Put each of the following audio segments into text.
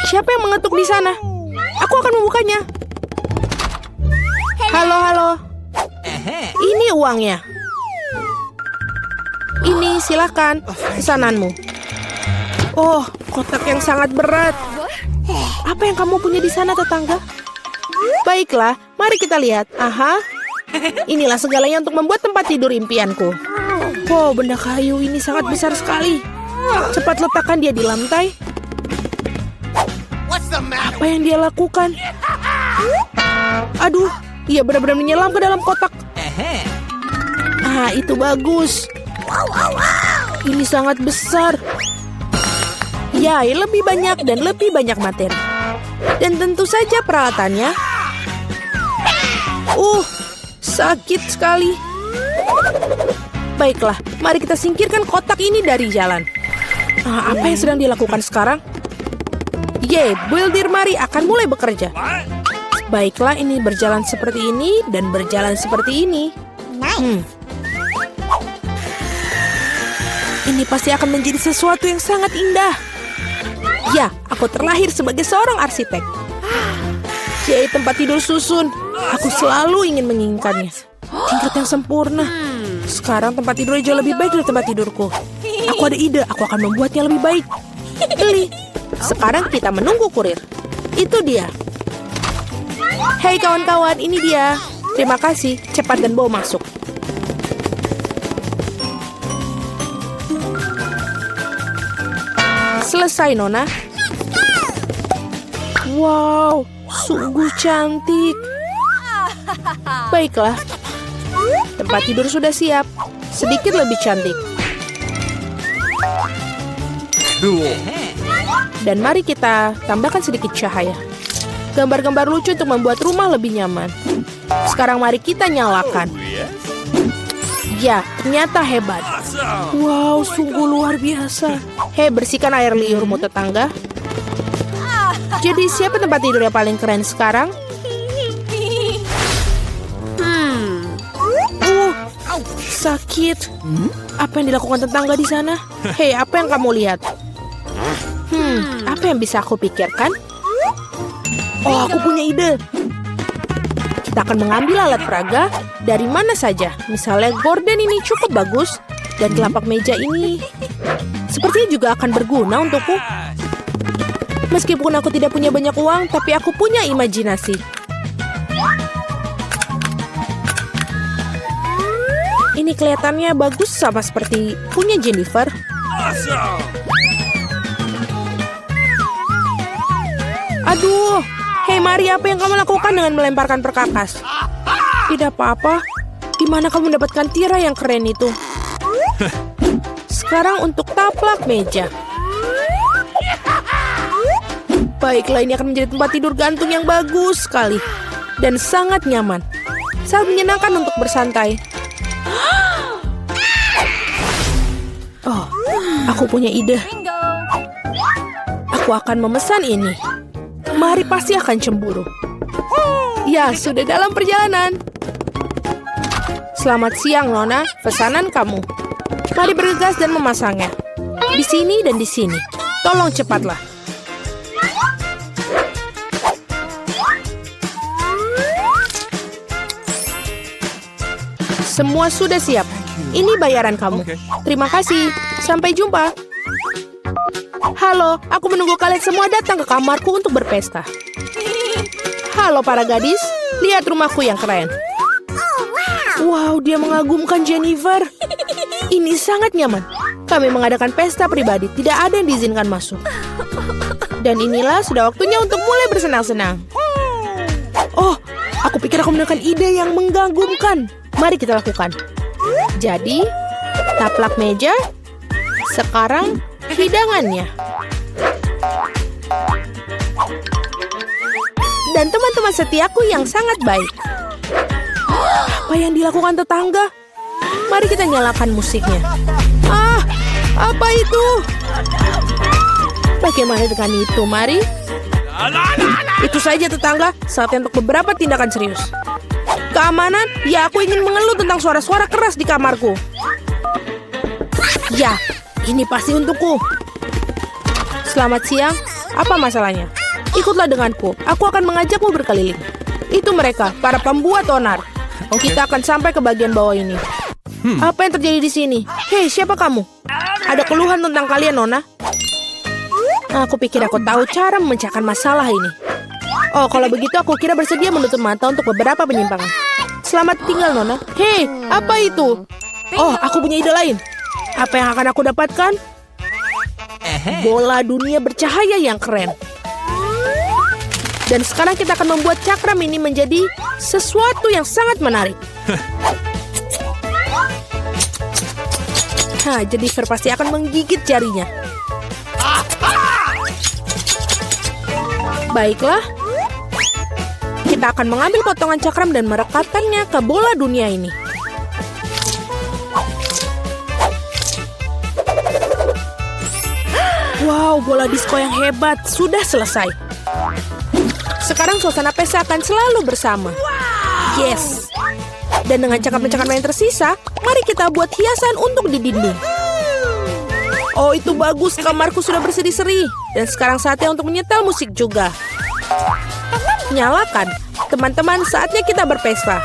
Siapa yang mengetuk di sana? Aku akan membukanya. Halo, halo. Ini uangnya. Ini silakan pesananmu. Oh, kotak yang sangat berat. Apa yang kamu punya di sana, tetangga? Baiklah, mari kita lihat. Aha, inilah segalanya untuk membuat tempat tidur impianku. Wow, benda kayu ini sangat besar sekali. Cepat letakkan dia di lantai. Apa yang dia lakukan? Aduh, ia benar-benar menyelam ke dalam kotak. Ah, itu bagus. Ini sangat besar. Ya, lebih banyak dan lebih banyak materi. Dan tentu saja peralatannya. Sakit sekali. Baiklah, mari kita singkirkan kotak ini dari jalan. Apa yang sedang dilakukan sekarang? Builder Mari akan mulai bekerja. Baiklah, ini berjalan seperti ini dan berjalan seperti ini. Ini pasti akan menjadi sesuatu yang sangat indah. Ya, aku terlahir sebagai seorang arsitek. Tempat tidur susun. Aku selalu ingin menginginkannya. Tingkat yang sempurna. Sekarang tempat tidurnya jauh lebih baik dari tempat tidurku. Aku ada ide, aku akan membuatnya lebih baik. Beli. Sekarang kita menunggu kurir. Itu dia. Hei kawan-kawan, ini dia. Terima kasih, cepat dan bawa masuk. Selesai, Nona. Wow, sungguh cantik. Baiklah, tempat tidur sudah siap. Sedikit lebih cantik. Dan mari kita tambahkan sedikit cahaya. Gambar-gambar lucu untuk membuat rumah lebih nyaman. Sekarang mari kita nyalakan. Ya, ternyata hebat. Wow, sungguh luar biasa. Hei, bersihkan air liurmu, tetangga. Jadi siapa tempat tidur yang paling keren sekarang? Sakit. Apa yang dilakukan tetangga di sana? Hei, apa yang kamu lihat? Apa yang bisa aku pikirkan? Oh, aku punya ide. Kita akan mengambil alat peraga dari mana saja. Misalnya gorden ini cukup bagus. Dan telapak meja ini sepertinya juga akan berguna untukku. Meskipun aku tidak punya banyak uang, tapi aku punya imajinasi. Ini kelihatannya bagus sama seperti punya Jennifer. Aduh, hei Mari, apa yang kamu lakukan dengan melemparkan perkakas? Tidak apa-apa. Di mana kamu mendapatkan tirai yang keren itu? Sekarang untuk taplak meja. Baiklah, ini akan menjadi tempat tidur gantung yang bagus sekali. Dan sangat nyaman. Sangat menyenangkan untuk bersantai. Oh, aku punya ide. Aku akan memesan ini. Mari pasti akan cemburu. Ya, sudah dalam perjalanan. Selamat siang, Nona. Pesanan kamu. Mari bergegas dan memasangnya. Di sini dan di sini. Tolong cepatlah. Semua sudah siap. Ini bayaran kamu. Terima kasih. Sampai jumpa. Halo, aku menunggu kalian semua datang ke kamarku untuk berpesta. Halo para gadis, lihat rumahku yang keren. Wow, dia mengagumkan Jennifer. Ini sangat nyaman. Kami mengadakan pesta pribadi, tidak ada yang diizinkan masuk. Dan inilah sudah waktunya untuk mulai bersenang-senang. Oh, aku pikir aku menemukan ide yang mengagumkan. Mari kita lakukan. Jadi, taplak meja. Sekarang, hidangannya. Dan teman-teman setiaku yang sangat baik. Apa yang dilakukan tetangga? Mari kita nyalakan musiknya. Apa itu? Bagaimana dengan itu, Mari? Itu saja tetangga, saatnya untuk beberapa tindakan serius. Keamanan? Ya, aku ingin mengeluh tentang suara-suara keras di kamarku. Ya, ini pasti untukku. Selamat siang. Apa masalahnya? Ikutlah denganku. Aku akan mengajakmu berkeliling. Itu mereka, para pembuat onar. Kita akan sampai ke bagian bawah ini. Apa yang terjadi di sini? Hei, siapa kamu? Ada keluhan tentang kalian, Nona? Aku pikir aku tahu cara memecahkan masalah ini. Oh, kalau begitu aku kira bersedia menutup mata untuk beberapa penyimpangan. Selamat tinggal, Nona. Hei, apa itu? Oh, aku punya ide lain. Apa yang akan aku dapatkan? Bola dunia bercahaya yang keren. Dan sekarang kita akan membuat cakram ini menjadi sesuatu yang sangat menarik. Jennifer pasti akan menggigit jarinya. Baiklah. Kita akan mengambil potongan cakram dan merekatkannya ke bola dunia ini. Wow, bola disko yang hebat. Sudah selesai. Sekarang suasana pesta akan selalu bersama. Yes. Dan dengan cakram-cakram yang tersisa, mari kita buat hiasan untuk di dinding. Oh, itu bagus. Kamarku sudah berseri-seri. Dan sekarang saatnya untuk menyetel musik juga. Nyalakan. Teman-teman, saatnya kita berpesta.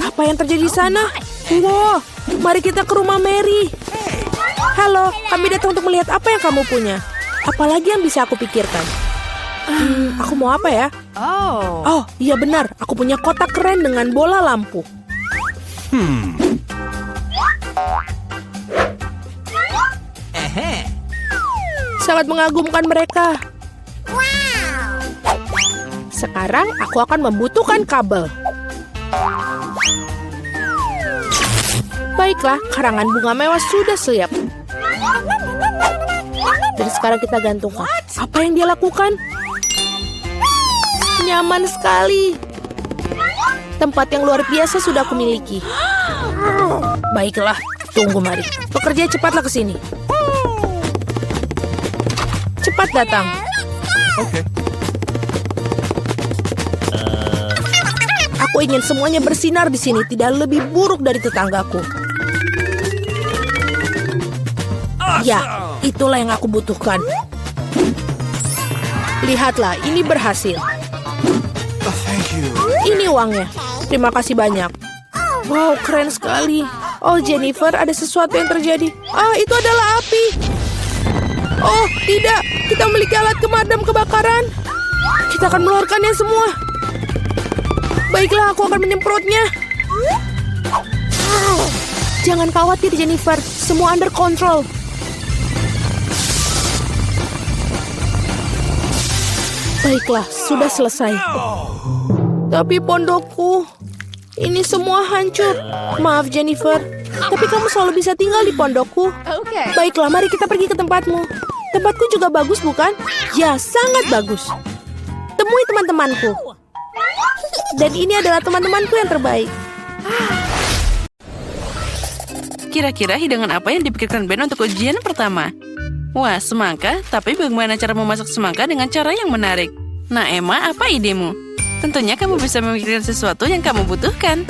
Apa yang terjadi di sana? Wow, mari kita ke rumah Mary. Halo, kami datang untuk melihat apa yang kamu punya. Apalagi yang bisa aku pikirkan? Aku mau apa ya? Oh, iya benar. Aku punya kotak keren dengan bola lampu. Sangat mengagumkan mereka. Sekarang aku akan membutuhkan kabel. Baiklah, karangan bunga mewah sudah siap. Jadi sekarang kita gantungkan. Apa yang dia lakukan? Nyaman sekali. Tempat yang luar biasa sudah aku miliki. Baiklah, tunggu mari. Pekerja cepatlah ke sini. Cepat datang. Oke. Aku ingin semuanya bersinar di sini, tidak lebih buruk dari tetanggaku. Ya, itulah yang aku butuhkan. Lihatlah, ini berhasil. Thank you. Ini uangnya. Terima kasih banyak. Wow, keren sekali. Oh, Jennifer, ada sesuatu yang terjadi. Itu adalah api. Oh, tidak. Kita memiliki alat pemadam kebakaran. Kita akan mengeluarkannya semua. Baiklah, aku akan menyemprotnya. Jangan khawatir, Jennifer. Semua under control. Baiklah, sudah selesai. Tapi pondokku, ini semua hancur. Maaf, Jennifer. Tapi kamu selalu bisa tinggal di pondokku. Baiklah, mari kita pergi ke tempatmu. Tempatku juga bagus, bukan? Ya, sangat bagus. Temui teman-temanku. Dan ini adalah teman-temanku yang terbaik. Kira-kira hidangan apa yang dipikirkan Ben untuk ujian pertama? Wah, semangka, tapi bagaimana cara memasak semangka dengan cara yang menarik? Nah, Emma, apa idemu? Tentunya kamu bisa memikirkan sesuatu yang kamu butuhkan.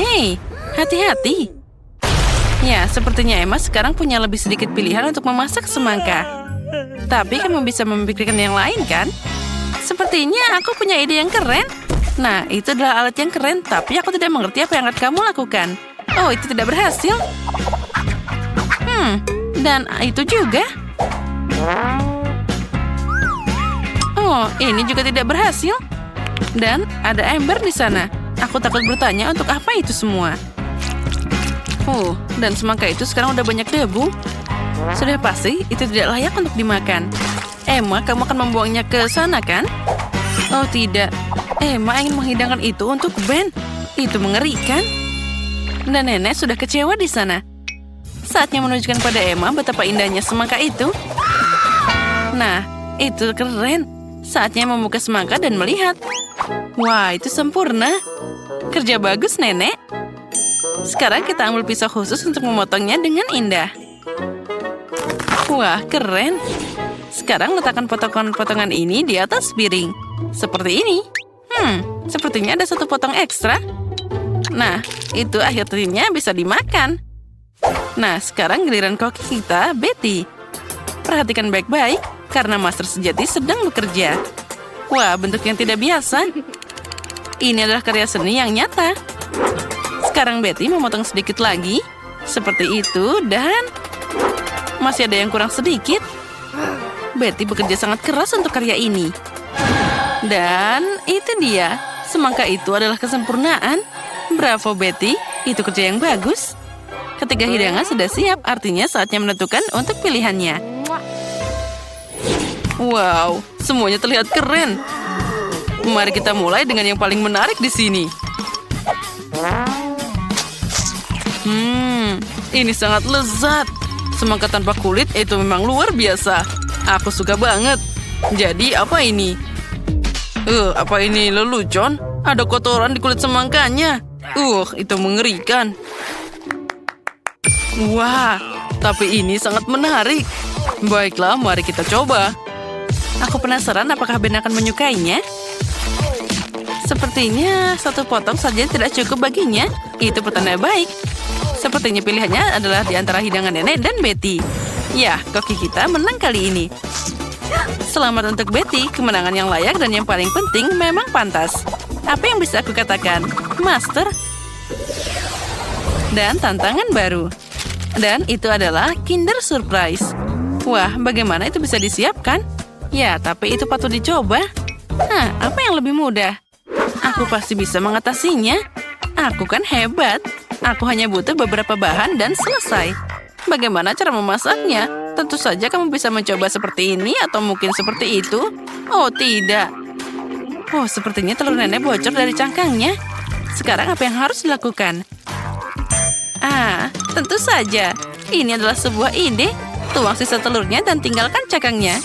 Hei, hati-hati. Ya, sepertinya Emma sekarang punya lebih sedikit pilihan untuk memasak semangka. Tapi kamu bisa memikirkan yang lain, kan? Sepertinya aku punya ide yang keren. Nah, itu adalah alat yang keren, tapi aku tidak mengerti apa yang akan kamu lakukan. Oh, itu tidak berhasil. Dan itu juga. Oh, ini juga tidak berhasil. Dan ada ember di sana. Aku takut bertanya untuk apa itu semua. Dan semangka itu sekarang udah banyak debu. Sudah pasti itu tidak layak untuk dimakan. Emma, kamu akan membuangnya ke sana, kan? Oh, tidak. Emma ingin menghidangkan itu untuk Ben. Itu mengerikan. Dan nenek sudah kecewa di sana. Saatnya menunjukkan pada Emma betapa indahnya semangka itu. Nah, itu keren. Saatnya membuka semangka dan melihat. Wah, itu sempurna. Kerja bagus, nenek. Sekarang kita ambil pisau khusus untuk memotongnya dengan indah. Wah, keren. Sekarang letakkan potongan-potongan ini di atas piring. Seperti ini. Sepertinya ada satu potong ekstra. Nah, itu akhirnya bisa dimakan. Nah, sekarang giliran koki kita, Betty. perhatikan baik-baik, karena master sejati sedang bekerja. Wah, bentuk yang tidak biasa. Ini adalah karya seni yang nyata. Sekarang Betty memotong sedikit lagi. Seperti itu, dan masih ada yang kurang sedikit. Betty bekerja sangat keras untuk karya ini. Dan itu dia. Semangka itu adalah kesempurnaan. Bravo, Betty. Itu kerja yang bagus. Ketika hidangan sudah siap, artinya saatnya menentukan untuk pilihannya. Wow, semuanya terlihat keren. Mari kita mulai dengan yang paling menarik di sini. Ini sangat lezat. Semangka tanpa kulit itu memang luar biasa. Aku suka banget. Jadi apa ini? Apa ini lelucon? Ada kotoran di kulit semangkanya. Itu mengerikan. Wah, tapi ini sangat menarik. Baiklah, mari kita coba. Aku penasaran apakah Ben akan menyukainya. Sepertinya satu potong saja tidak cukup baginya. Itu pertanda baik. Sepertinya pilihannya adalah di antara hidangan nenek dan Betty. Ya, koki kita menang kali ini. Selamat untuk Betty, kemenangan yang layak dan yang paling penting memang pantas. Apa yang bisa aku katakan? Master. Dan tantangan baru. Dan itu adalah Kinder Surprise. Wah, bagaimana itu bisa disiapkan? Ya, tapi itu patut dicoba. Apa yang lebih mudah? Aku pasti bisa mengatasinya. Aku kan hebat. Aku hanya butuh beberapa bahan dan selesai. Bagaimana cara memasaknya? Tentu saja kamu bisa mencoba seperti ini atau mungkin seperti itu. Oh, tidak. Oh, sepertinya telur nenek bocor dari cangkangnya. Sekarang apa yang harus dilakukan? Tentu saja. Ini adalah sebuah ide. Tuang sisa telurnya dan tinggalkan cangkangnya.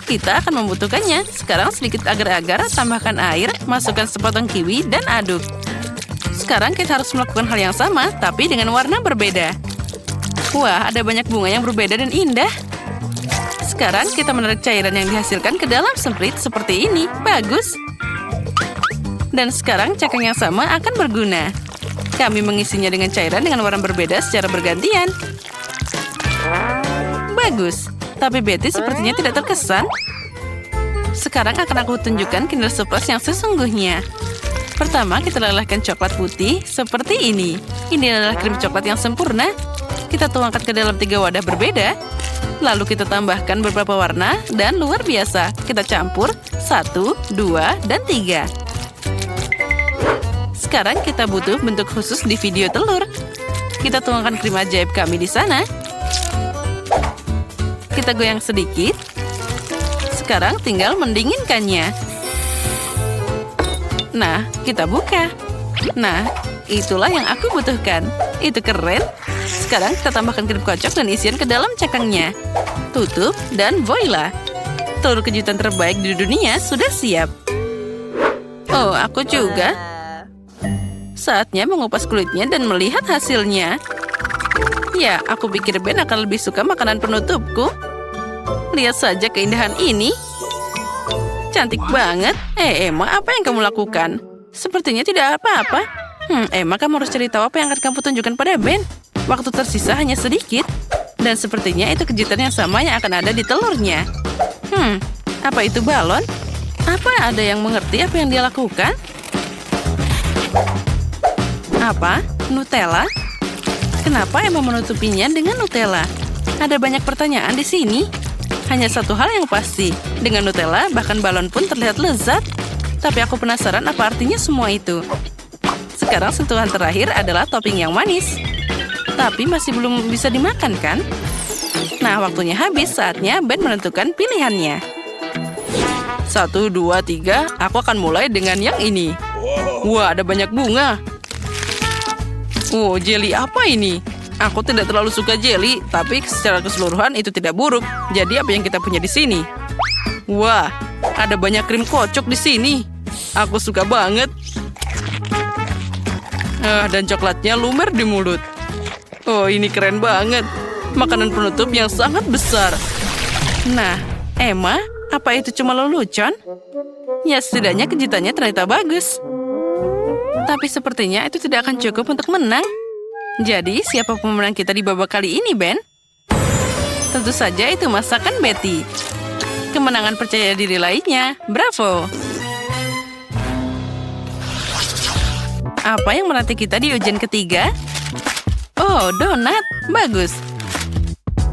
Kita akan membutuhkannya. Sekarang sedikit agar-agar, tambahkan air, masukkan sepotong kiwi, dan aduk. Sekarang kita harus melakukan hal yang sama, tapi dengan warna berbeda. Wah, ada banyak bunga yang berbeda dan indah. Sekarang kita menarik cairan yang dihasilkan ke dalam semprit seperti ini. Bagus. Dan sekarang cangkang yang sama akan berguna. Kami mengisinya dengan cairan dengan warna berbeda secara bergantian. Bagus. Tapi Betty sepertinya tidak terkesan. Sekarang akan aku tunjukkan Kinder Surprise yang sesungguhnya. Pertama, kita lelehkan coklat putih seperti ini. Ini adalah krim coklat yang sempurna. Kita tuangkan ke dalam 3 wadah berbeda. Lalu kita tambahkan beberapa warna dan luar biasa. Kita campur 1, 2, dan 3. Sekarang kita butuh bentuk khusus di video telur. Kita tuangkan krim ajaib kami di sana. Kita goyang sedikit. Sekarang tinggal mendinginkannya. Nah, kita buka. Nah, itulah yang aku butuhkan. Itu keren. Sekarang kita tambahkan krim kocok dan isian ke dalam cangkangnya. Tutup dan voila. Telur kejutan terbaik di dunia sudah siap. Oh, aku juga. Saatnya mengupas kulitnya dan melihat hasilnya. Ya, aku pikir Ben akan lebih suka makanan penutupku. Lihat saja keindahan ini. Cantik banget. Emma, apa yang kamu lakukan? Sepertinya tidak apa-apa. Emma, kamu harus cari tahu apa yang akan kamu tunjukkan pada Ben. Waktu tersisa hanya sedikit. Dan sepertinya itu kejutan yang sama yang akan ada di telurnya. Apa itu balon? Apa ada yang mengerti apa yang dia lakukan? Apa? Nutella? Kenapa Emma menutupinya dengan Nutella? Ada banyak pertanyaan di sini. Hanya satu hal yang pasti. Dengan Nutella, bahkan balon pun terlihat lezat. Tapi aku penasaran apa artinya semua itu. Sekarang sentuhan terakhir adalah topping yang manis. Tapi masih belum bisa dimakan, kan? Nah, waktunya habis. Saatnya Ben menentukan pilihannya. 1, 2, 3. Aku akan mulai dengan yang ini. Wah, ada banyak bunga. Jelly apa ini? Aku tidak terlalu suka jelly, tapi secara keseluruhan itu tidak buruk. Jadi apa yang kita punya di sini? Wah, ada banyak krim kocok di sini. Aku suka banget. Dan coklatnya lumer di mulut. Oh, ini keren banget. Makanan penutup yang sangat besar. Nah, Emma, apa itu cuma lelucon? Ya, setidaknya kejutannya ternyata bagus. Tapi sepertinya itu tidak akan cukup untuk menang. Jadi, siapa pemenang kita di babak kali ini, Ben? Tentu saja itu masakan Betty. Kemenangan percaya diri lainnya. Bravo! Apa yang menanti kita di ujian ketiga? Oh, donat. Bagus.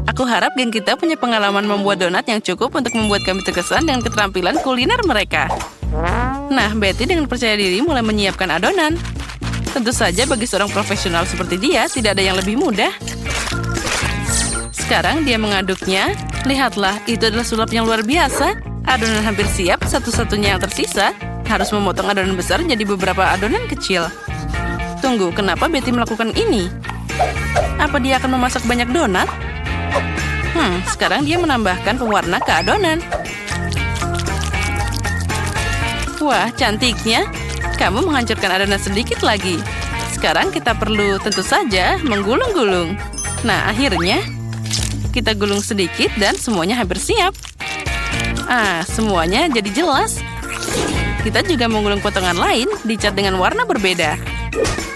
Aku harap geng kita punya pengalaman membuat donat yang cukup untuk membuat kami terkesan dengan keterampilan kuliner mereka. Nah, Betty dengan percaya diri mulai menyiapkan adonan. Tentu saja bagi seorang profesional seperti dia, tidak ada yang lebih mudah. Sekarang dia mengaduknya. Lihatlah, itu adalah sulap yang luar biasa. Adonan hampir siap, satu-satunya yang tersisa. Harus memotong adonan besar jadi beberapa adonan kecil. Tunggu, kenapa Betty melakukan ini? Apa dia akan memasak banyak donat? Sekarang dia menambahkan pewarna ke adonan. Wah, cantiknya. Kamu menghancurkan adonan sedikit lagi. Sekarang kita perlu tentu saja menggulung-gulung. Nah, akhirnya kita gulung sedikit dan semuanya hampir siap. Semuanya jadi jelas. Kita juga menggulung potongan lain, dicat dengan warna berbeda.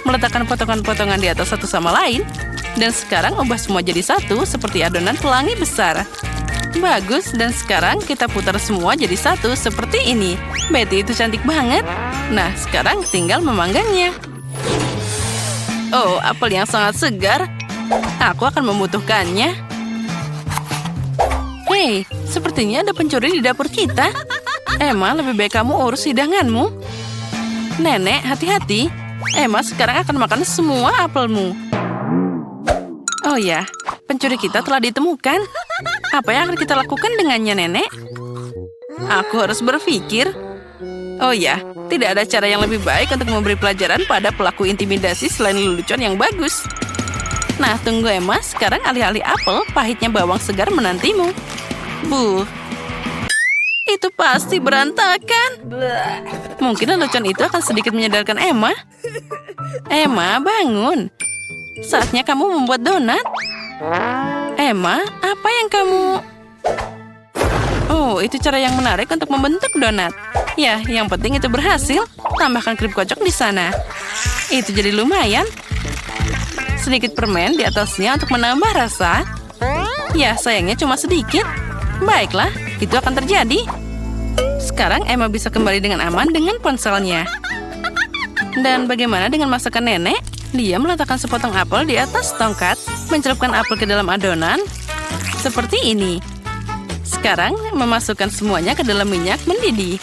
Meletakkan potongan-potongan di atas satu sama lain. Dan sekarang ubah semua jadi satu, seperti adonan pelangi besar. Bagus, dan sekarang kita putar semua jadi satu, seperti ini. Betty itu cantik banget. Nah, sekarang tinggal memanggangnya. Oh, apel yang sangat segar. Aku akan membutuhkannya. Hei, sepertinya ada pencuri di dapur kita. Emma, lebih baik kamu urus hidanganmu. Nenek, hati-hati. Emma sekarang akan makan semua apelmu. Oh ya, pencuri kita telah ditemukan. Apa yang akan kita lakukan dengannya, Nenek? Aku harus berpikir. Oh ya, tidak ada cara yang lebih baik untuk memberi pelajaran pada pelaku intimidasi selain lelucon yang bagus. Nah, tunggu Emma, sekarang alih-alih apel, pahitnya bawang segar menantimu. Itu pasti berantakan. Mungkin lelucon itu akan sedikit menyadarkan Emma. Emma, bangun. Saatnya kamu membuat donat. Emma, apa yang kamu... Oh, itu cara yang menarik untuk membentuk donat. Ya, yang penting itu berhasil. Tambahkan krim kocok di sana. Itu jadi lumayan. Sedikit permen di atasnya untuk menambah rasa. Ya, sayangnya cuma sedikit. Baiklah, itu akan terjadi. Sekarang Emma bisa kembali dengan aman dengan ponselnya. Dan bagaimana dengan masakan nenek? Dia meletakkan sepotong apel di atas tongkat, mencelupkan apel ke dalam adonan, seperti ini. Sekarang memasukkan semuanya ke dalam minyak mendidih.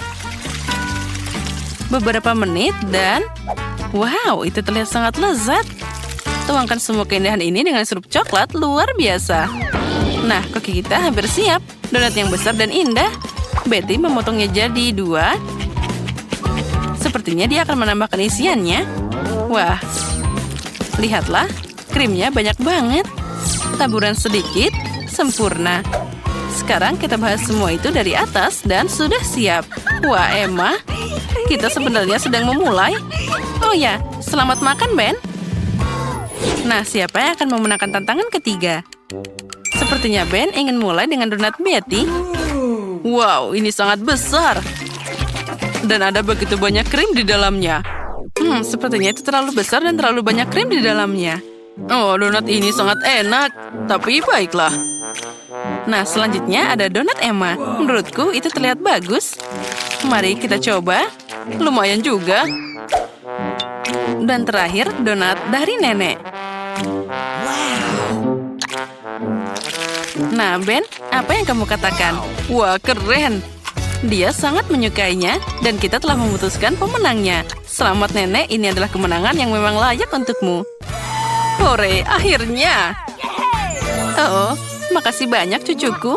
Beberapa menit dan... Wow, itu terlihat sangat lezat. Tuangkan semua keindahan ini dengan sirup coklat luar biasa. Nah, koki kita hampir siap. Donat yang besar dan indah. Betty memotongnya jadi 2. Sepertinya dia akan menambahkan isiannya. Wah, lihatlah, krimnya banyak banget. Taburan sedikit, sempurna. Sekarang kita bahas semua itu dari atas dan sudah siap. Wah, Emma, kita sebenarnya sedang memulai. Oh ya, selamat makan, Ben. Nah, siapa yang akan memenangkan tantangan ketiga? Sepertinya Ben ingin mulai dengan donat Betty. Wow, ini sangat besar. Dan ada begitu banyak krim di dalamnya. Sepertinya itu terlalu besar dan terlalu banyak krim di dalamnya. Oh, donat ini sangat enak. Tapi baiklah. Nah, selanjutnya ada donat Emma. Menurutku itu terlihat bagus. Mari kita coba. Lumayan juga. Dan terakhir, donat dari nenek. Nah, Ben, apa yang kamu katakan? Wah, keren. Dia sangat menyukainya, dan kita telah memutuskan pemenangnya. Selamat, Nenek. Ini adalah kemenangan yang memang layak untukmu. Hore, akhirnya. Oh, makasih banyak, cucuku.